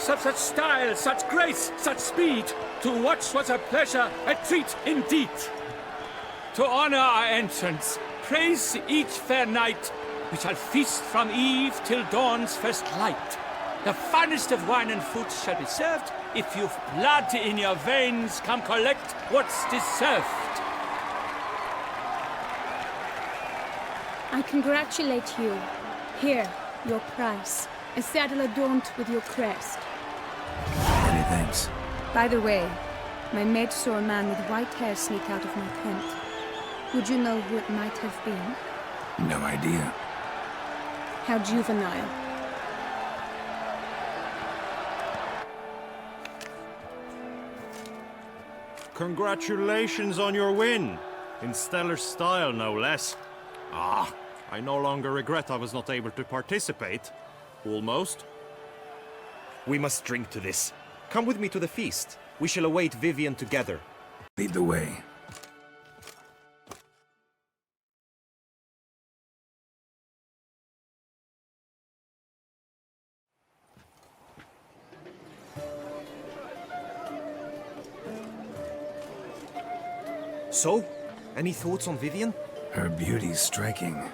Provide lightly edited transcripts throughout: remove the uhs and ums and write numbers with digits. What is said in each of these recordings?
knights of such style, such grace, such speed. To watch was a pleasure, a treat indeed. To honor our entrance, praise each fair knight. We shall feast from eve till dawn's first light. The finest of wine and food shall be served. If you've blood in your veins, come collect what's deserved. I congratulate you. Here, your prize. A saddle adorned with your crest. Many thanks. By the way, my maid saw a man with white hair sneak out of my tent. Would you know who it might have been? No idea. How juvenile. Congratulations on your win. In stellar style, no less. Ah, I no longer regret I was not able to participate. Almost. We must drink to this. Come with me to the feast. We shall await Vivian together. Lead the way. So, any thoughts on Vivian? Her beauty's striking.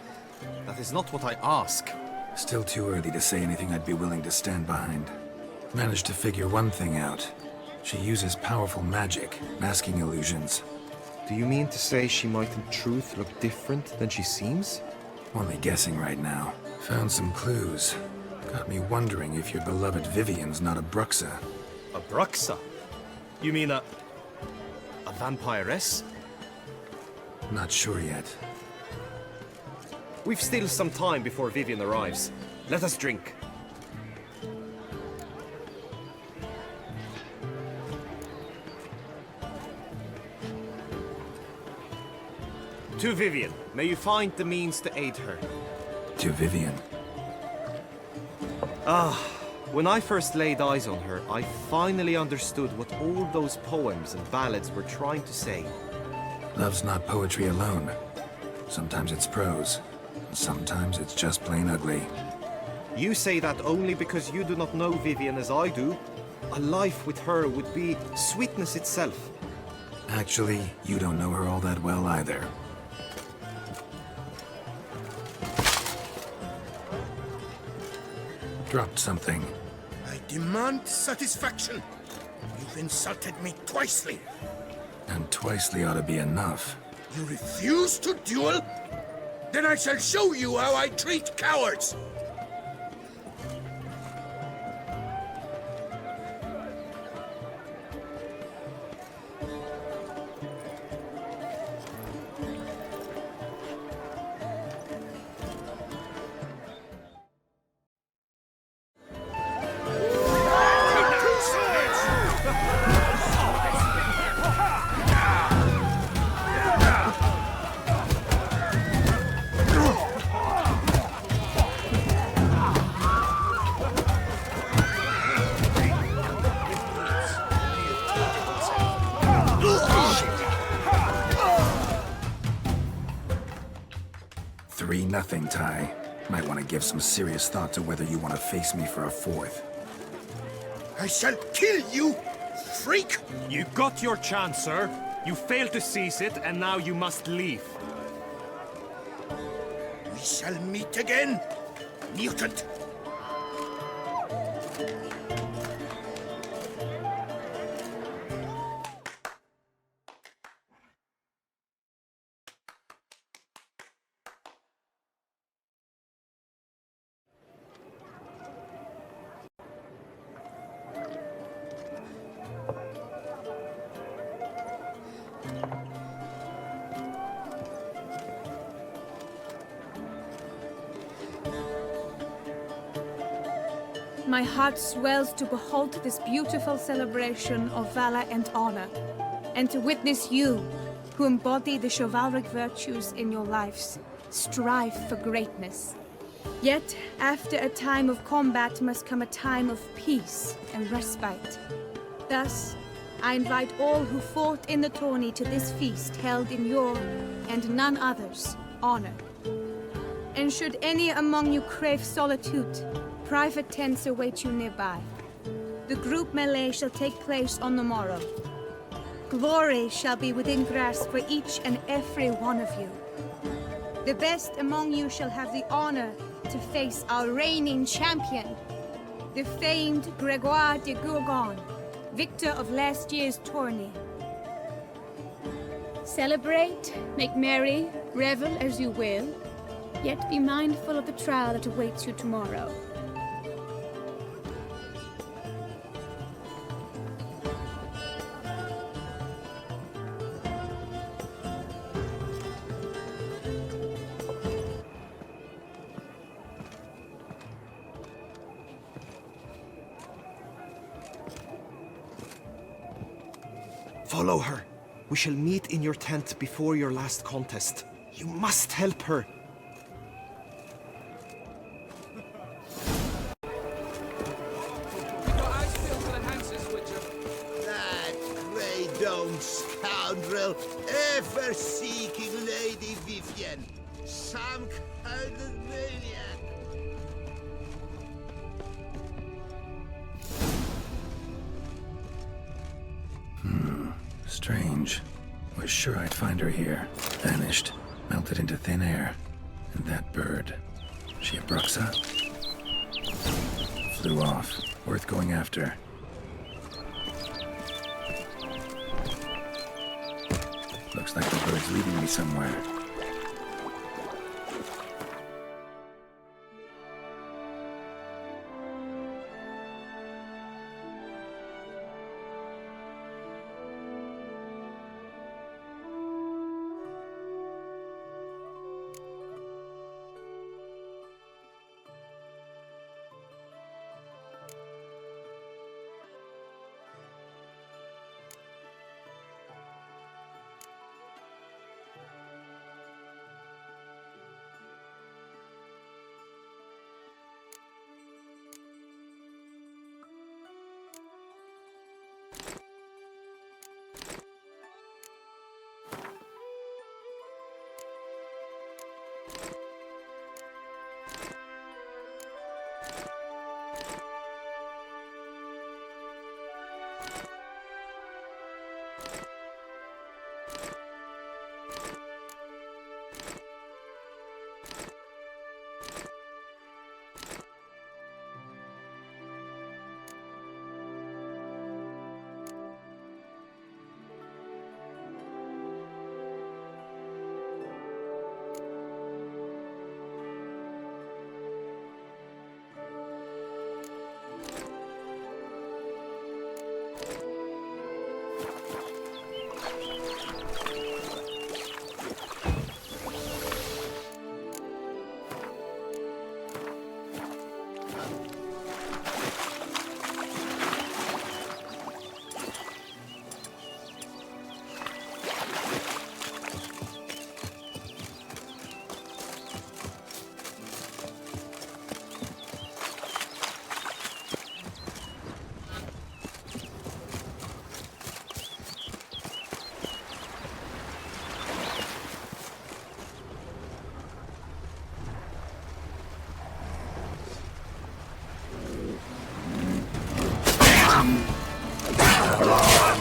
That is not what I ask. Still too early to say anything I'd be willing to stand behind. Managed to figure one thing out. She uses powerful magic, masking illusions. Do you mean to say she might in truth look different than she seems? Only guessing right now. Found some clues. Got me wondering if your beloved Vivian's not a Bruxa. A Bruxa? You mean a vampiress? Not sure yet. We've still some time before Vivian arrives. Let us drink. To Vivian, may you find the means to aid her. To Vivian. When I first laid eyes on her, I finally understood what all those poems and ballads were trying to say. Love's not poetry alone. Sometimes it's prose. Sometimes it's just plain ugly. You say that only because you do not know Vivian as I do. A life with her would be sweetness itself. Actually, you don't know her all that well either. Dropped something. I demand satisfaction. You've insulted me twicely. And twicely ought to be enough. You refuse to duel? Then I shall show you how I treat cowards! Nothing, Ty. Might want to give some serious thought to whether you want to face me for a fourth. I shall kill you, freak! You got your chance, sir. You failed to seize it, and now you must leave. We shall meet again, mutant! My heart swells to behold this beautiful celebration of valor and honor, and to witness you, who embody the chivalric virtues in your lives, strive for greatness. Yet, after a time of combat must come a time of peace and respite. Thus, I invite all who fought in the tourney to this feast held in your, and none other's, honor. And should any among you crave solitude, private tents await you nearby. the group melee shall take place on the morrow. Glory shall be within grasp for each and every one of you. The best among you shall have the honor to face our reigning champion, the famed Gregoire de Gourgon, victor of last year's tourney. Celebrate, make merry, revel as you will, yet be mindful of the trial that awaits you tomorrow. Follow her. We shall meet in your tent before your last contest. You must help her. That grey-domed scoundrel, ever seeking Lady Vivienne. Some kind of maniac. Strange. Was sure I'd find her here. Vanished. Melted into thin air. And that bird. She a Bruxa? Flew off. Worth going after. Looks like the bird's leading me somewhere.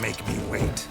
Make me wait.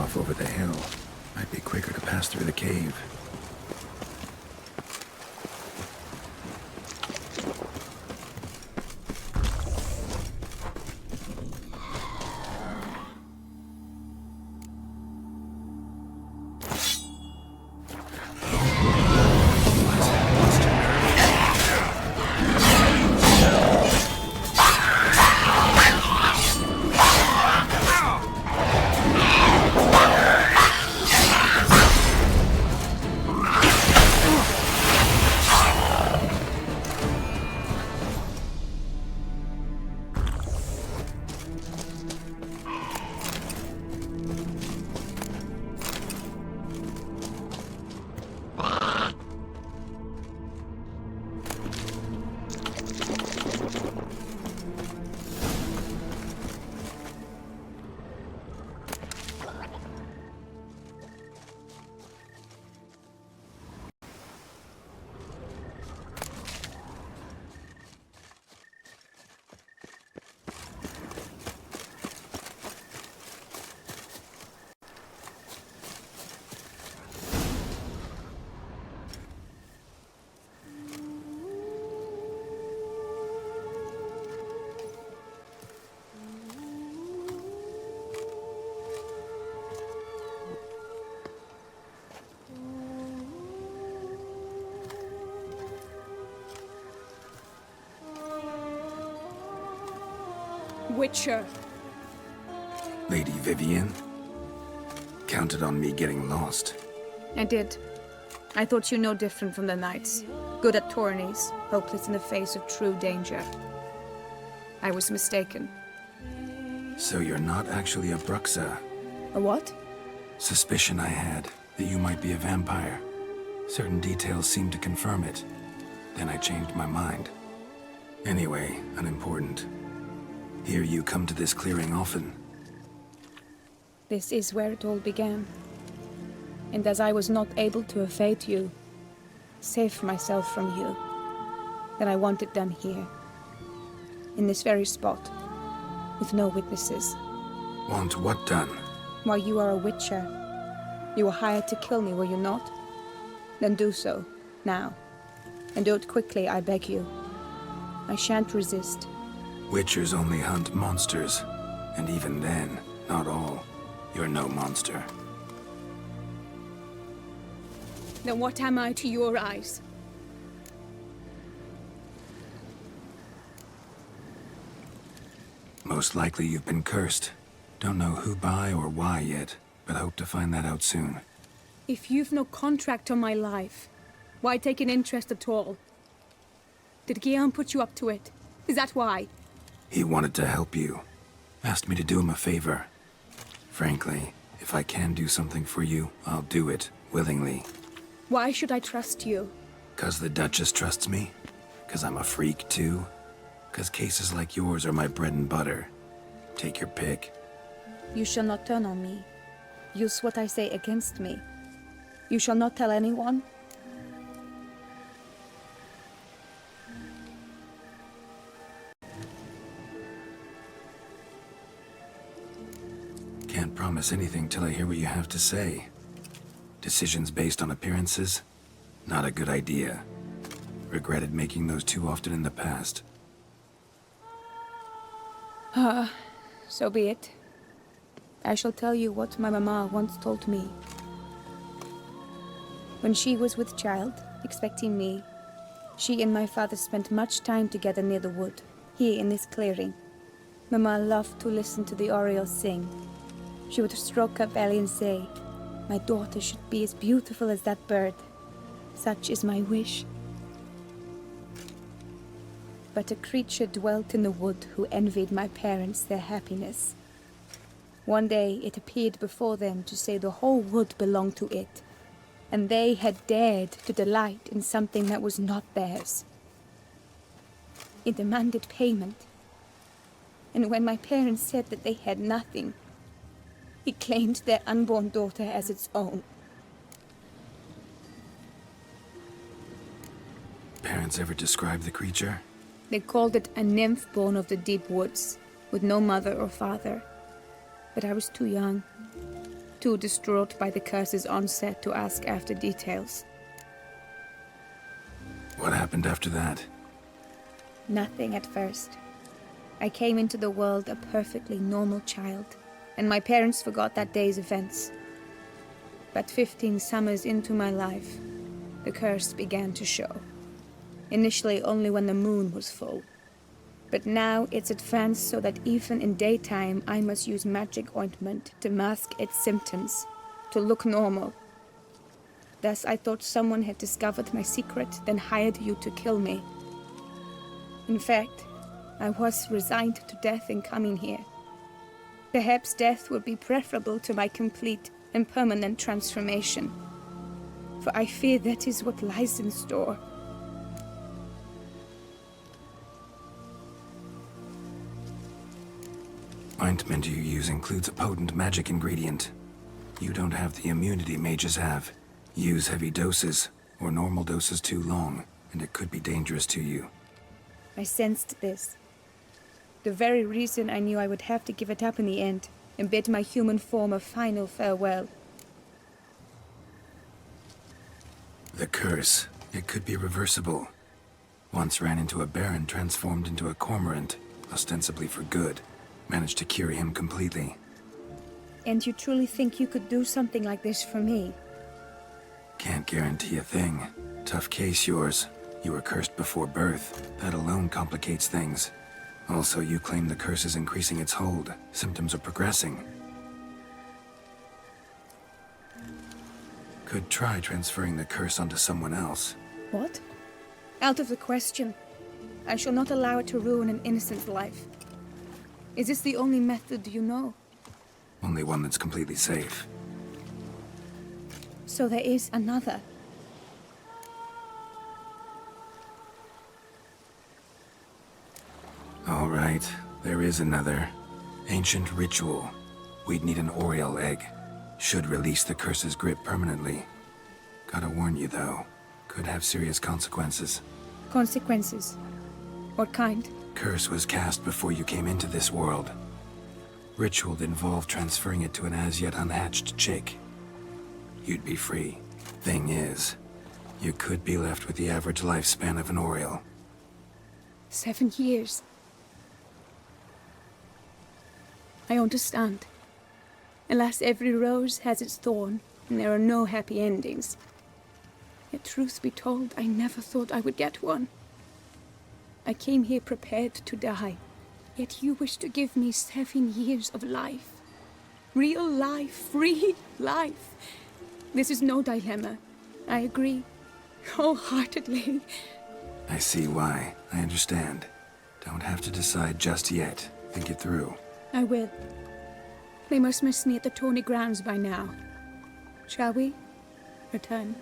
off over the hill. Might be quicker to pass through the cave. Witcher. Lady Vivienne? Counted on me getting lost. I did. I thought you no different from the knights. Good at tourneys, hopeless in the face of true danger. I was mistaken. So you're not actually a Bruxa? A what? Suspicion I had, that you might be a vampire. Certain details seemed to confirm it. Then I changed my mind. Anyway, unimportant. Hear you come to this clearing often. This is where it all began. And as I was not able to evade you, save myself from you, then I want it done here. In this very spot. With no witnesses. Want what done? Why, you are a witcher. You were hired to kill me, were you not? Then do so, now. And do it quickly, I beg you. I shan't resist. Witchers only hunt monsters. And even then, not all. You're no monster. Then what am I to your eyes? Most likely you've been cursed. Don't know who by or why yet, but hope to find that out soon. If you've no contract on my life, why take an interest at all? Did Guillaume put you up to it? Is that why? He wanted to help you. Asked me to do him a favor. Frankly, if I can do something for you, I'll do it, willingly. Why should I trust you? 'Cause the Duchess trusts me? 'Cause I'm a freak, too? 'Cause cases like yours are my bread and butter. Take your pick. You shall not turn on me. Use what I say against me. You shall not tell anyone? Can't promise anything till I hear what you have to say. Decisions based on appearances? Not a good idea. Regretted making those too often in the past. So be it. I shall tell you what my mama once told me. When she was with child, expecting me, she and my father spent much time together near the wood, here in this clearing. Mama loved to listen to the orioles sing. She would stroke her belly and say, "My daughter should be as beautiful as that bird. Such is my wish." But a creature dwelt in the wood who envied my parents their happiness. One day it appeared before them to say the whole wood belonged to it, and they had dared to delight in something that was not theirs. It demanded payment, and when my parents said that they had nothing, it claimed their unborn daughter as its own. Parents ever describe the creature? They called it a nymph born of the deep woods, with no mother or father. But I was too young too distraught by the curse's onset to ask after details. What happened after that? Nothing at first. I came into the world a perfectly normal child, and my parents forgot that day's events. But 15 summers into my life, the curse began to show. Initially only when the moon was full. But now it's advanced so that even in daytime I must use magic ointment to mask its symptoms, to look normal. Thus I thought someone had discovered my secret, then hired you to kill me. In fact, I was resigned to death in coming here. Perhaps death would be preferable to my complete and permanent transformation. For I fear that is what lies in store. Ointment you use includes a potent magic ingredient. You don't have the immunity mages have. Use heavy doses, or normal doses too long, and it could be dangerous to you. I sensed this. The very reason I knew I would have to give it up in the end, and bid my human form a final farewell. The curse, it could be reversible. Once ran into a baron transformed into a cormorant, ostensibly for good. Managed to cure him completely. And you truly think you could do something like this for me? Can't guarantee a thing. Tough case yours. You were cursed before birth. That alone complicates things. Also, you claim the curse is increasing its hold. Symptoms are progressing. Could try transferring the curse onto someone else. What? Out of the question. I shall not allow it to ruin an innocent life. Is this the only method you know? Only one that's completely safe. So there is another. All right, there is another. Ancient ritual. We'd need an Oriel egg. Should release the curse's grip permanently. Gotta warn you though, could have serious consequences. Consequences? What kind? Curse was cast before you came into this world. Ritual involved transferring it to an as-yet unhatched chick. You'd be free. Thing is, you could be left with the average lifespan of an Oriel. 7 years. I understand. Alas, every rose has its thorn, and there are no happy endings. Yet truth be told, I never thought I would get one. I came here prepared to die, yet you wish to give me 7 years of life. Real life, free life. This is no dilemma. I agree, wholeheartedly. I see why. I understand. Don't have to decide just yet. Think it through. I will. They must miss me at the tourney grounds by now. Shall we? Return.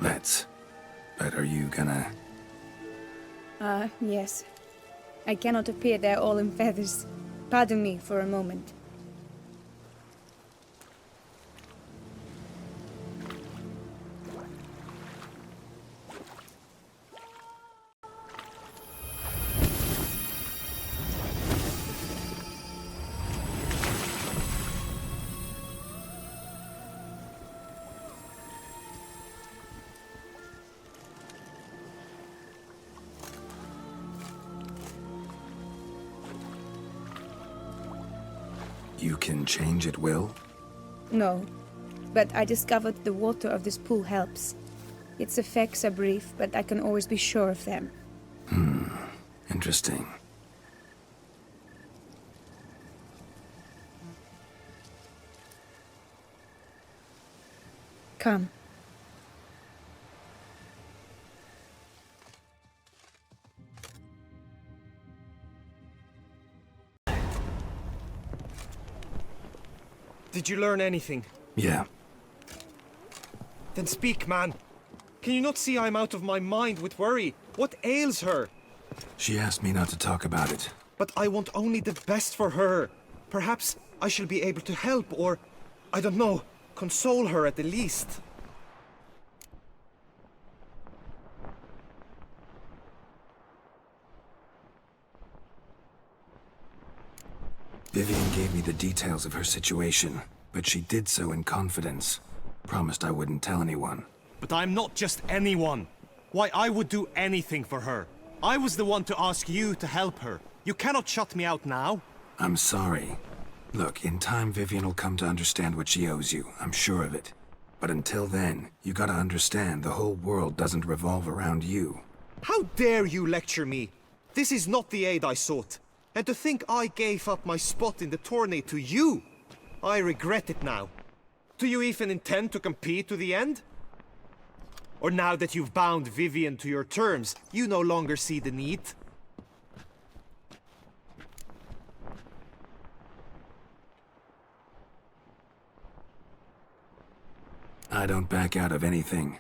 Let's. But are you gonna... Yes. I cannot appear there all in feathers. Pardon me for a moment. You can change at will? No, but I discovered the water of this pool helps. Its effects are brief, but I can always be sure of them. Interesting. Come. Did you learn anything? Yeah. Then speak, man. Can you not see I'm out of my mind with worry? What ails her? She asked me not to talk about it. But I want only the best for her. Perhaps I shall be able to help or, I don't know, console her at the least. Vivian gave me the details of her situation, but she did so in confidence. Promised I wouldn't tell anyone. But I'm not just anyone. Why, I would do anything for her. I was the one to ask you to help her. You cannot shut me out now. I'm sorry. Look, in time Vivian will come to understand what she owes you. I'm sure of it. But until then, you gotta understand the whole world doesn't revolve around you. How dare you lecture me? This is not the aid I sought. And to think I gave up my spot in the tourney to you! I regret it now. Do you even intend to compete to the end? Or now that you've bound Vivian to your terms, you no longer see the need? I don't back out of anything.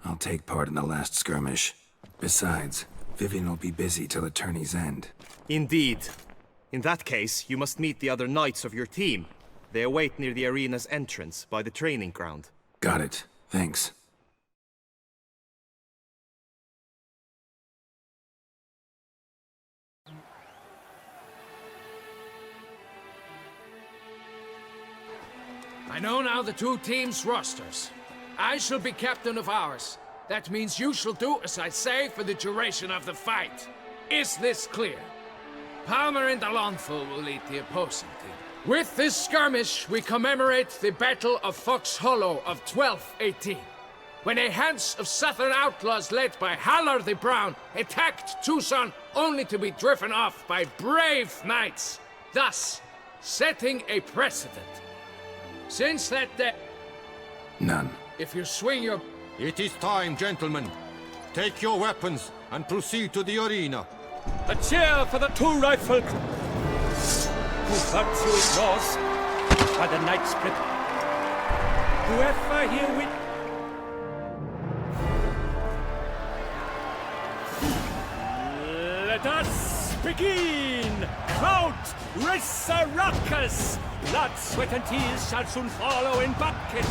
I'll take part in the last skirmish. Besides, Vivian will be busy till the tourney's end. Indeed. In that case, you must meet the other knights of your team. They await near the arena's entrance, by the training ground. Got it. Thanks. I know now the two teams' rosters. I shall be captain of ours. That means you shall do as I say for the duration of the fight. Is this clear? Palmer and Alonful will lead the opposing team. With this skirmish, we commemorate the Battle of Fox Hollow of 1218, when a Hans of Southern outlaws led by Halar the Brown attacked Tucson only to be driven off by brave knights, thus setting a precedent. Since that day... None. If you swing your... It is time, gentlemen. Take your weapons and proceed to the arena. A cheer for the two rifled, whose virtue is yours by the knight's grip. Whoever herewith... Let us begin! Crowd, raise a ruckus! Blood, sweat, and tears shall soon follow in buckets.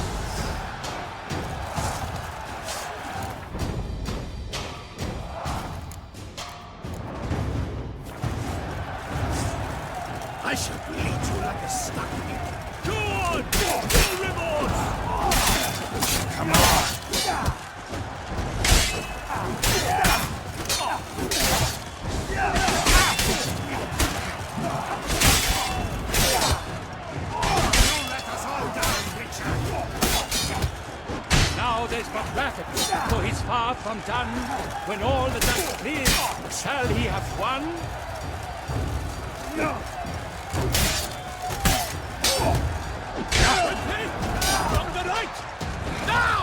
I shall bleed you like a stuck pig. Good! No remorse! Come on! Now there's but rapid, for he's far from done. When all the dust clears, shall he have won? From the right! Now!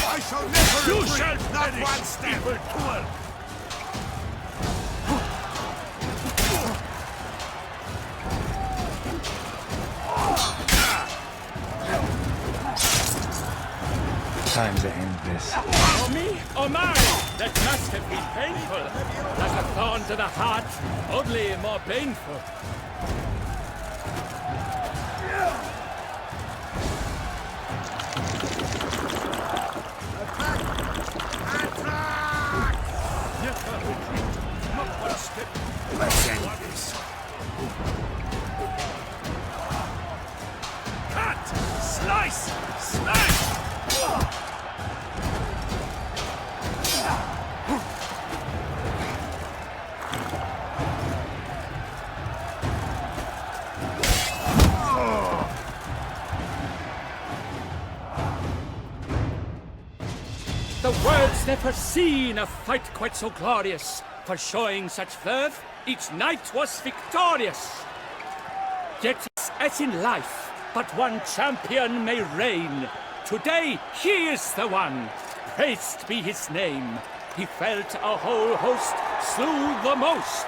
I shall never You retreat, shall not finish, one step! evil tool! Time to end this. For me or mine? That must have been painful. Like a thorn to the heart, only more painful. Never retreat. Not one step. Let's end this. Cut! Slice! Slice! The world's never seen a fight quite so glorious. For showing such verve, each knight was victorious. Yet, as in life, but one champion may reign. Today, he is the one. Praised be his name. He felt a whole host, slew the most.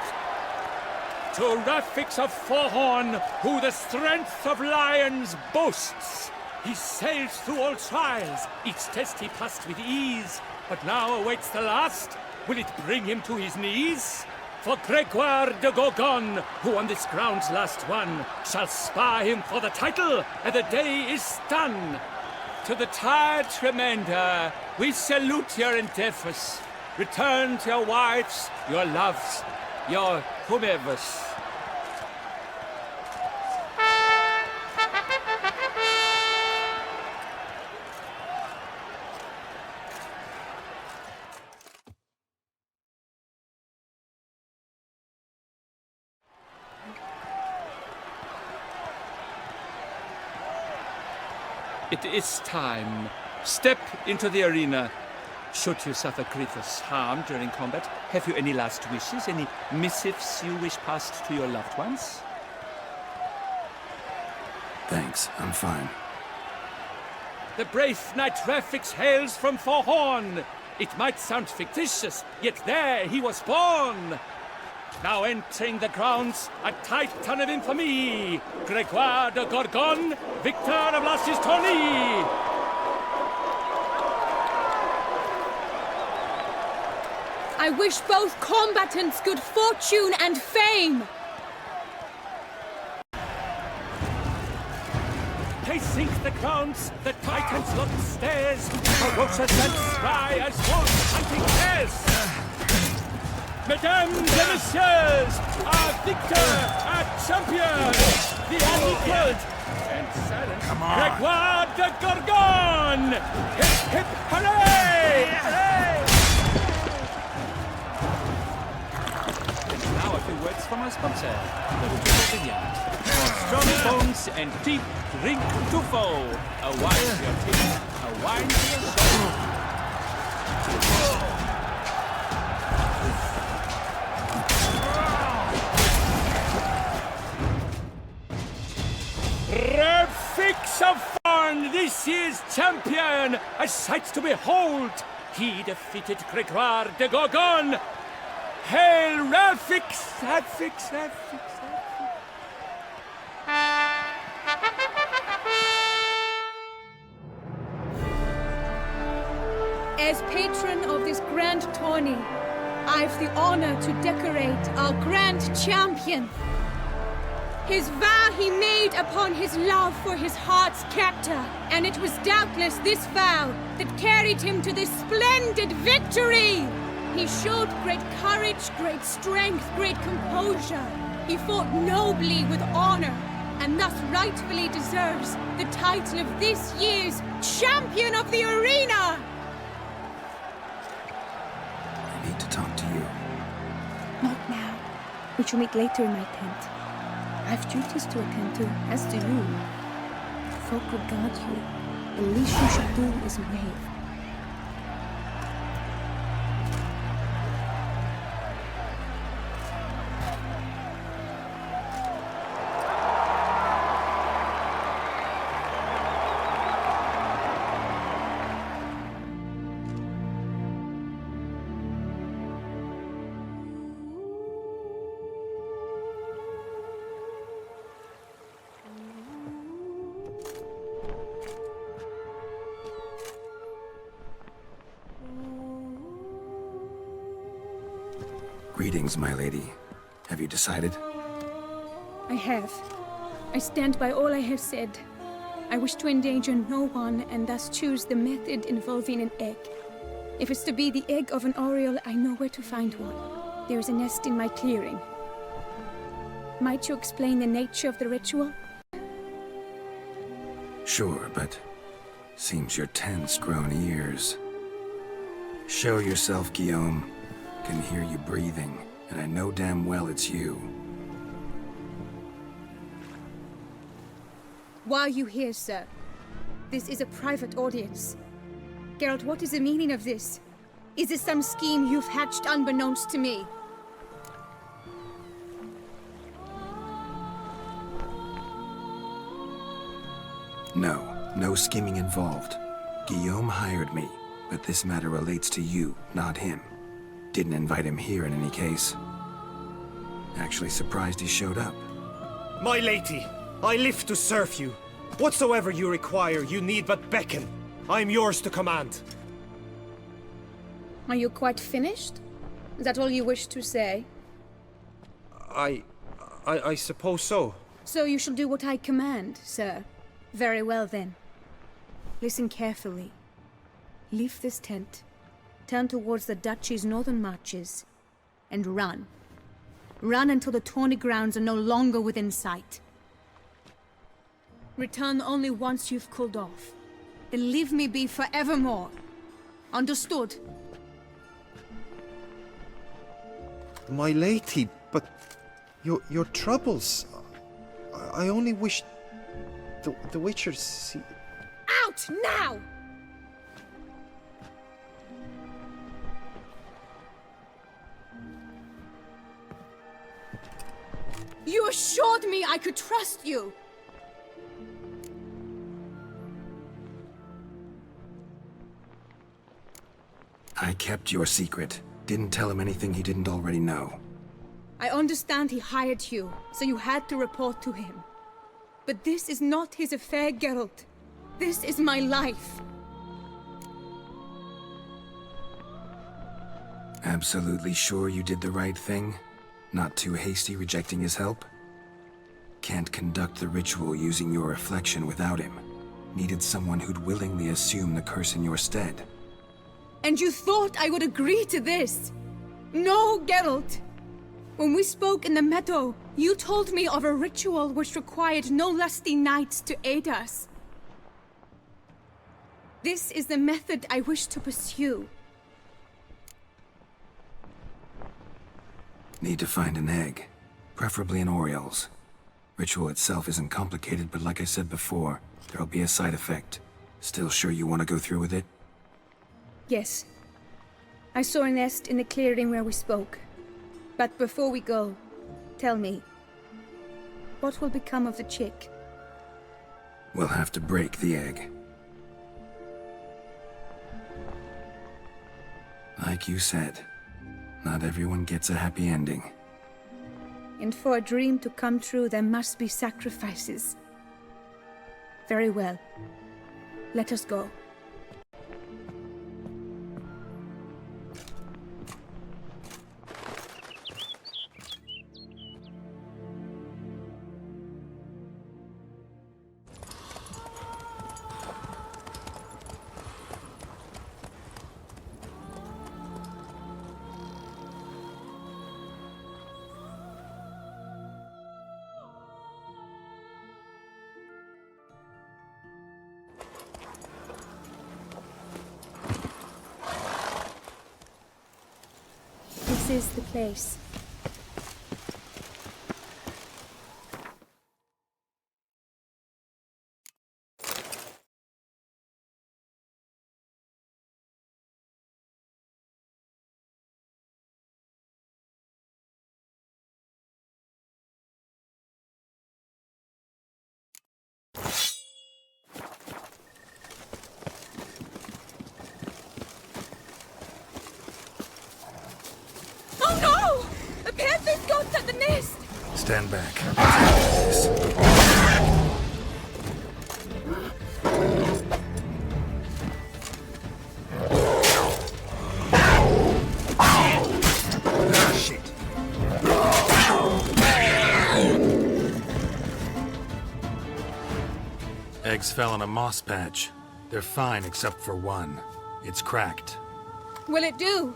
To Rafix of Forehorn, who the strength of lions boasts. He sailed through all trials, each test he passed with ease. But now awaits the last. Will it bring him to his knees? For Gregoire de Gorgon, who on this ground's last won, shall spar him for the title, and the day is done. To the tired remainder, we salute your endeavors. Return to your wives, your loves, your whomevers. It is time. Step into the arena. Should you suffer grievous harm during combat, have you any last wishes? Any missives you wish passed to your loved ones? Thanks, I'm fine. The brave knight Rafix hails from Forhorn. It might sound fictitious, yet there he was born. Now entering the grounds, a titan of infamy, Gregoire de Gorgon, victor of last year's tourney. I wish both combatants good fortune and fame! Pacing the grounds, the titans look stairs, ferocious and spry as wolves hunting hares. Mesdames et messieurs, our victor, our champion, the unequaled and silent Gregoire de Gorgon! Hip hip hooray! Hooray! And now a few words from our sponsor, the River Vineyard. For strong bones and deep drink to foe. A wine for your teeth, a wine for your soul. Rafix of Forn, this year's champion, a sight to behold. He defeated Gregoire de Gorgon. Hail Rafix, Rafix, Rafix, Rafix. As patron of this grand tourney, I've the honor to decorate our grand champion. His vow he made upon his love for his heart's captor, and it was doubtless this vow that carried him to this splendid victory. He showed great courage, great strength, great composure. He fought nobly with honor, and thus rightfully deserves the title of this year's Champion of the Arena! I need to talk to you. Not now. We shall meet later in my tent. I've duties to attend to, as do you. Folk will guard you. The least you should do is wave. Greetings, my lady. Have you decided? I have. I stand by all I have said. I wish to endanger no one and thus choose the method involving an egg. If it's to be the egg of an oriole, I know where to find one. There is a nest in my clearing. Might you explain the nature of the ritual? Sure, but seems your tense grown ears. Show yourself, Guillaume. Can hear you breathing, and I know damn well it's you. Why are you here, sir? This is a private audience. Geralt, what is the meaning of this? Is this some scheme you've hatched unbeknownst to me? No scheming involved. Guillaume hired me, but this matter relates to you, not him. Didn't invite him here in any case. Actually surprised he showed up. My lady, I live to serve you. Whatsoever you require, you need but beckon. I am yours to command. Are you quite finished? Is that all you wish to say? I suppose so. So you shall do what I command, sir. Very well then. Listen carefully. Leave this tent. Turn towards the duchy's northern marches, and run. Run until the tourney grounds are no longer within sight. Return only once you've cooled off. Then leave me be forevermore. Understood? My lady, but your troubles. I only wish the Witchers see. Out! out, now! You assured me I could trust you! I kept your secret. Didn't tell him anything he didn't already know. I understand he hired you, so you had to report to him. But this is not his affair, Geralt. This is my life. Absolutely sure you did the right thing? Not too hasty rejecting his help? Can't conduct the ritual using your reflection without him. Needed someone who'd willingly assume the curse in your stead. And you thought I would agree to this? No, Geralt! When we spoke in the meadow, you told me of a ritual which required no lusty knights to aid us. This is the method I wish to pursue. Need to find an egg. Preferably an Oriole's. Ritual itself isn't complicated, but like I said before, there'll be a side effect. Still sure you want to go through with it? Yes. I saw a nest in the clearing where we spoke. But before we go, tell me, what will become of the chick? We'll have to break the egg. Like you said, not everyone gets a happy ending. And for a dream to come true, there must be sacrifices. Very well. Let us go. This is the place. Oh no! A panther's got at the nest! Stand back. Shit. Eggs fell in a moss patch. They're fine except for one. It's cracked. Will it do?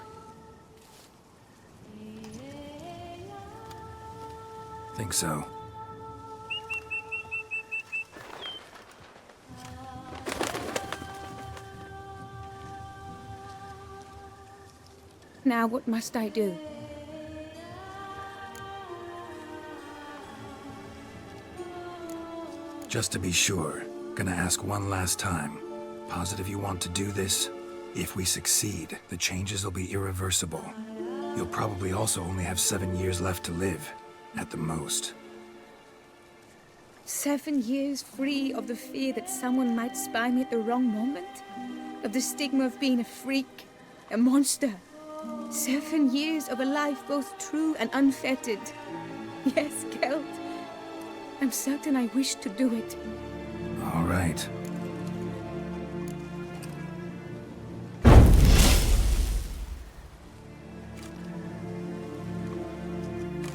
Think so. Now what must I do? Just to be sure, gonna ask one last time. Positive you want to do this? If we succeed, the changes will be irreversible. You'll probably also only have 7 years left to live, at the most. 7 years free of the fear that someone might spy me at the wrong moment? Of the stigma of being a freak, a monster? 7 years of a life both true and unfettered. Yes, Geralt. I'm certain I wish to do it. All right.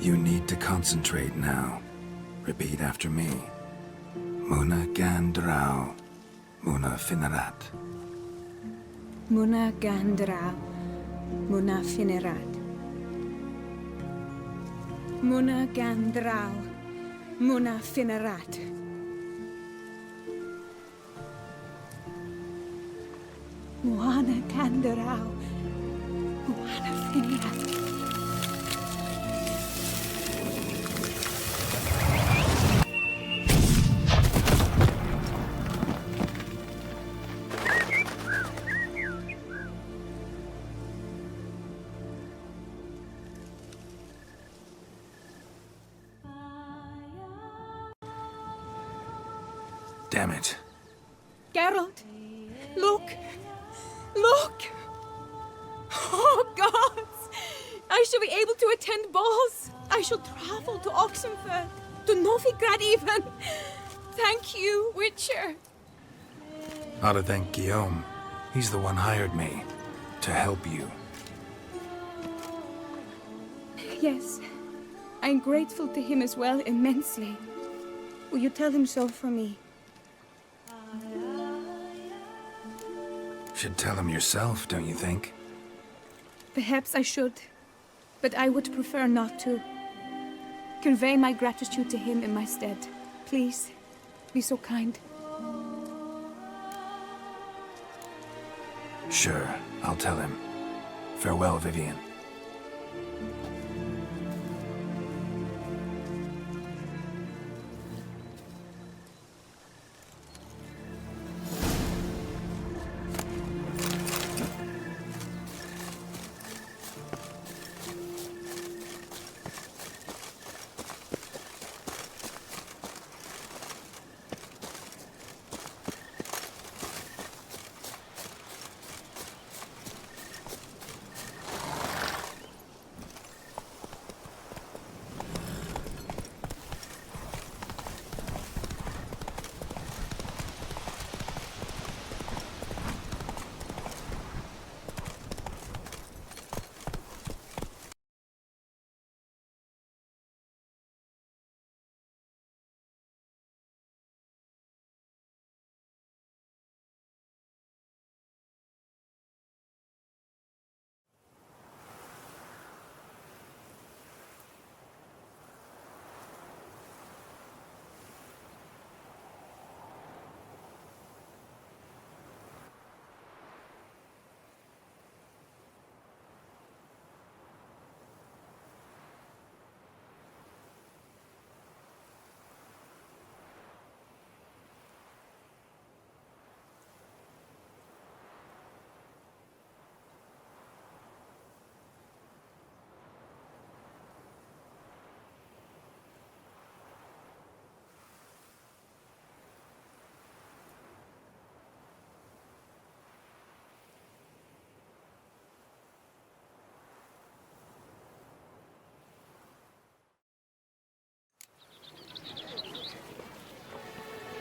You need to concentrate now. Repeat after me. Muna Gandrau, Muna Finerat. Muna Gandrau, Muna Finerat. Muna Gandrau, Muna Finerat. Muna Gandrau, Muna Finerat. Damn it. Geralt, look! Look! Oh, gods! I shall be able to attend balls. I shall travel to Oxenfurt, to Novigrad even. Thank you, Witcher. Ought to thank Guillaume. He's the one hired me to help you. Yes, I'm grateful to him as well, immensely. Will you tell him so for me? Should tell him yourself, don't you think? Perhaps I should, but I would prefer not to. Convey my gratitude to him in my stead. Please, be so kind. Sure, I'll tell him. Farewell, Vivian.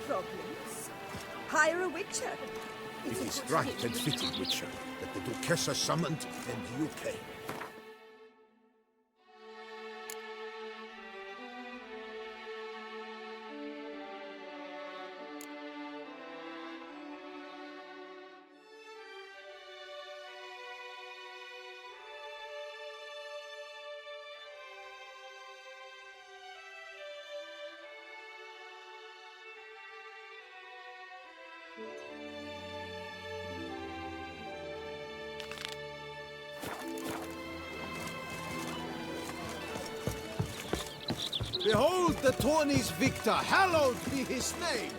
Problems? Hire a witcher. It is right and fitting, Witcher, that the Duchessa summoned and you came. Behold the tourney's victor, hallowed be his name!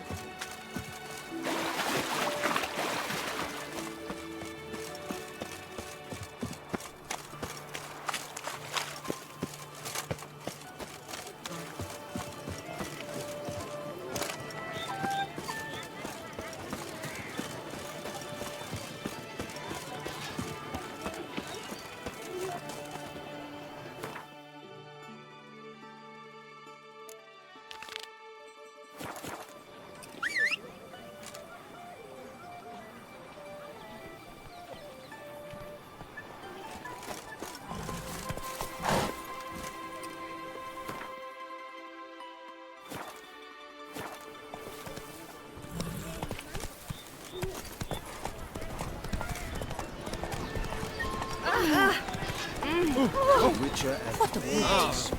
Witcher at peace.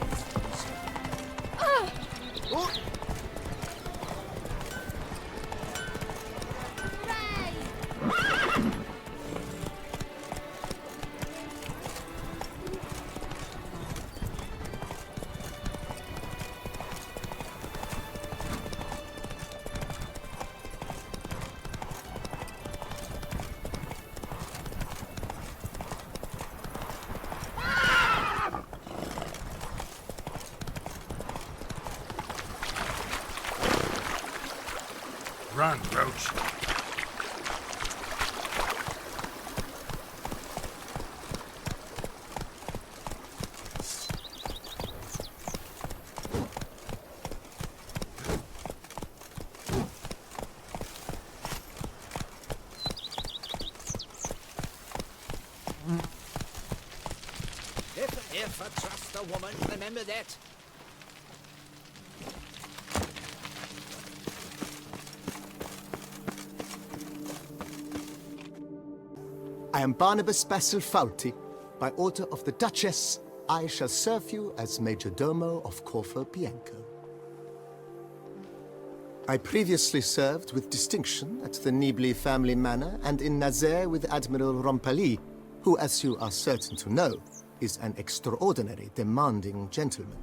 run, Roach. If I trust a woman, remember that. I am Barnabas Basil Fawlty. By order of the Duchess, I shall serve you as Major Domo of Corvo Bianco. I previously served with distinction at the Nibli family manor and in Nazaire with Admiral Rompali, who, as you are certain to know, is an extraordinary, demanding gentleman.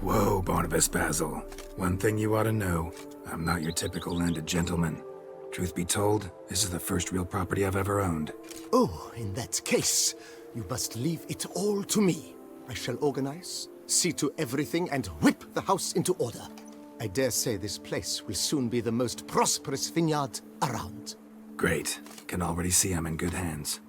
Whoa, Barnabas Basil. One thing you ought to know. I'm not your typical landed gentleman. Truth be told, this is the first real property I've ever owned. Oh, in that case, you must leave it all to me. I shall organize, see to everything, and whip the house into order. I dare say this place will soon be the most prosperous vineyard around. Great. Can already see I'm in good hands.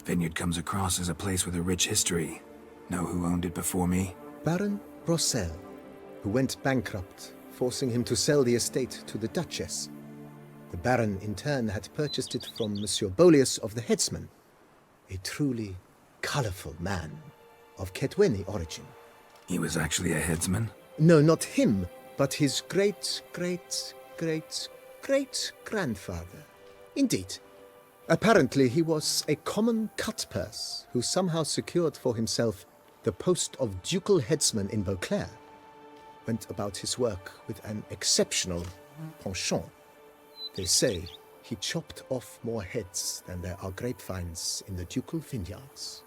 Vineyard comes across as a place with a rich history. Know who owned it before me? Baron Rossel, who went bankrupt, forcing him to sell the estate to the Duchess. The Baron, in turn, had purchased it from Monsieur Bolius of the Headsman, a truly colorful man of Ketweni origin. He was actually a headsman? No, not him, but his great-great-great-great-grandfather. Indeed. Apparently, he was a common cut-purse who somehow secured for himself the post of ducal headsman in Beauclair. Went about his work with an exceptional penchant. They say he chopped off more heads than there are grapevines in the ducal vineyards.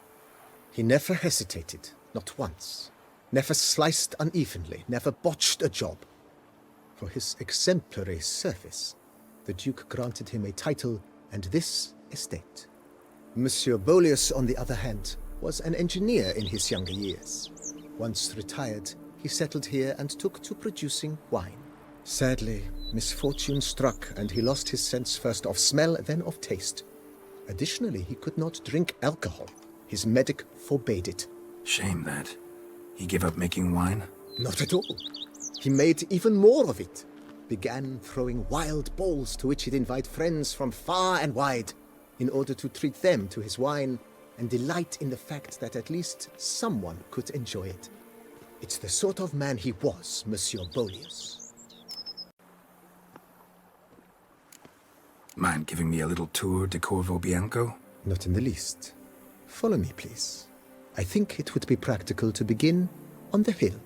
He never hesitated, not once. Never sliced unevenly, never botched a job. For his exemplary service, the Duke granted him a title and this estate. Monsieur Bolius, on the other hand, was an engineer in his younger years. Once retired, he settled here and took to producing wine. Sadly, misfortune struck and he lost his sense first of smell, then of taste. Additionally, he could not drink alcohol. His medic forbade it. Shame that. He gave up making wine? Not at all. He made even more of it. Began throwing wild balls to which he'd invite friends from far and wide in order to treat them to his wine and delight in the fact that at least someone could enjoy it. It's the sort of man he was, Monsieur Bolius. Mind giving me a little tour de Corvo Bianco? Not in the least. Follow me, please. I think it would be practical to begin on the hill.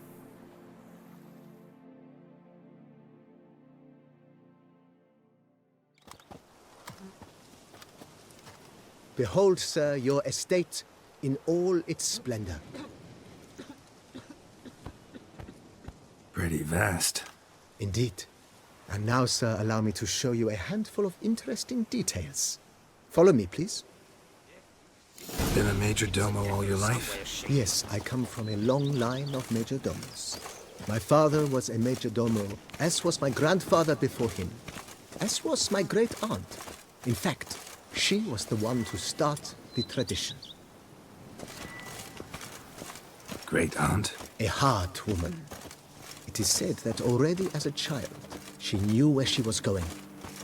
Behold, sir, your estate in all its splendor. Pretty vast. Indeed. And now, sir, allow me to show you a handful of interesting details. Follow me, please. Been a major domo all your life? Yes, I come from a long line of major domos. My father was a major domo, as was my grandfather before him, as was my great-aunt. In fact, she was the one to start the tradition. Great-aunt? A hard woman. It is said that already as a child, she knew where she was going,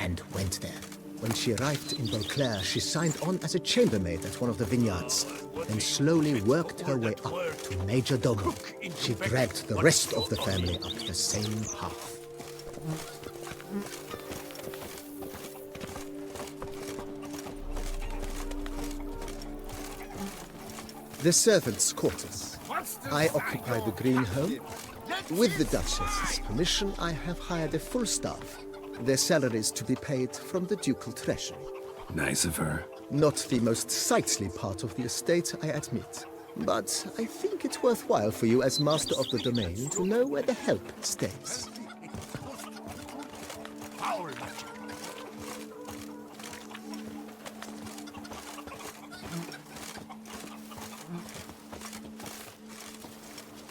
and went there. When she arrived in Beauclair, she signed on as a chambermaid at one of the vineyards, and slowly worked her way up to Major Domo. She dragged the rest of the family up the same path. The servants' quarters. I occupy the green home. With the Duchess's permission, I have hired a full staff. Their salaries to be paid from the ducal treasury. Nice of her. Not the most sightly part of the estate, I admit. But I think it's worthwhile for you as master of the domain to know where the help stays.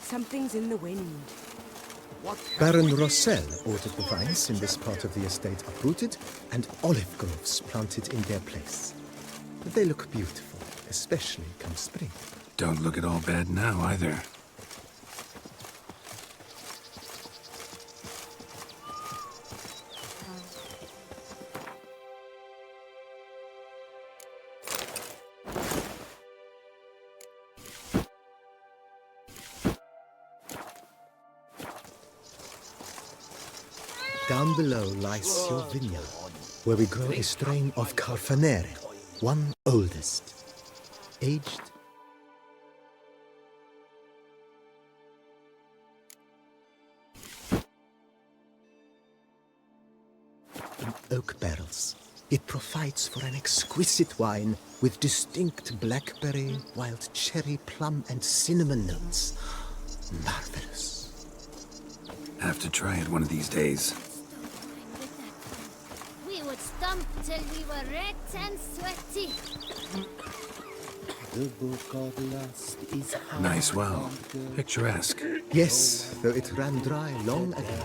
Something's in the wind. Baron Rossel ordered the vines in this part of the estate uprooted and olive groves planted in their place. They look beautiful, especially come spring. Don't look at all bad now, either. Down below lies your vineyard, where we grow a strain of Carfanere, one oldest, aged in oak barrels. It provides for an exquisite wine with distinct blackberry, wild cherry, plum, and cinnamon notes. Marvelous. Have to try it one of these days. We would stomp till we were red and sweaty. The Book of Lust is Nice well. Picturesque. Yes, though it ran dry long ago.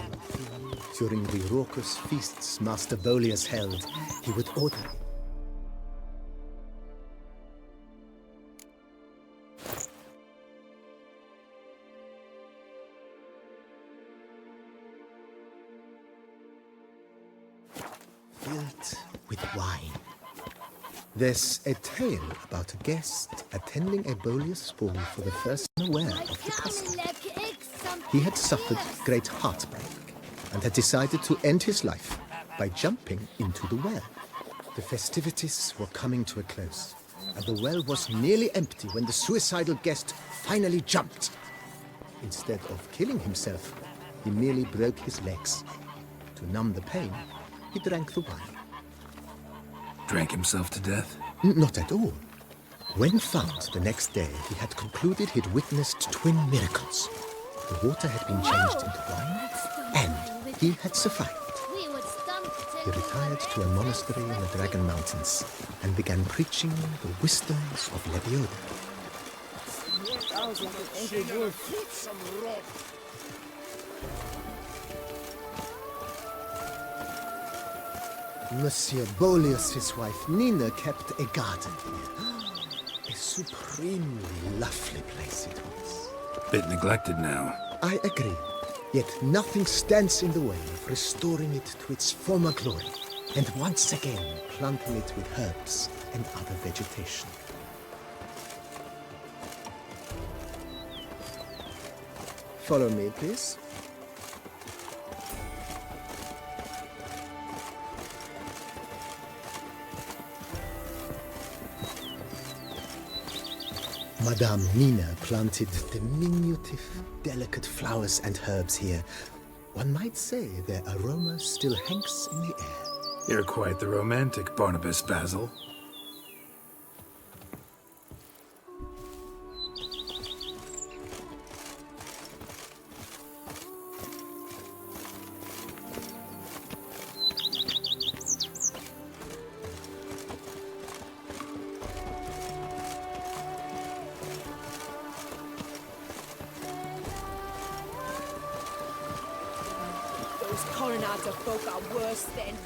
During the raucous feasts Master Bolius held, he would order filled with wine. There's a tale about a guest attending a Bolius ball for the first time aware of the custom. He had suffered great heartbreak and had decided to end his life by jumping into the well. The festivities were coming to a close, and the well was nearly empty when the suicidal guest finally jumped. Instead of killing himself, he merely broke his legs. To numb the pain, he drank the wine. Drank himself to death? Not at all. When found the next day, he had concluded he'd witnessed twin miracles. The water had been changed into wine, and he had survived. He retired to a monastery in the Dragon Mountains and began preaching the wisdoms of Lebioda. Monsieur Bolius' wife Nina kept a garden here. A supremely lovely place it was. Bit neglected now. I agree. Yet nothing stands in the way of restoring it to its former glory, and once again planting it with herbs and other vegetation. Follow me, please. Madame Nina planted diminutive, delicate flowers and herbs here. One might say their aroma still hangs in the air. You're quite the romantic, Barnabas Basil. Those coronata folk are worse than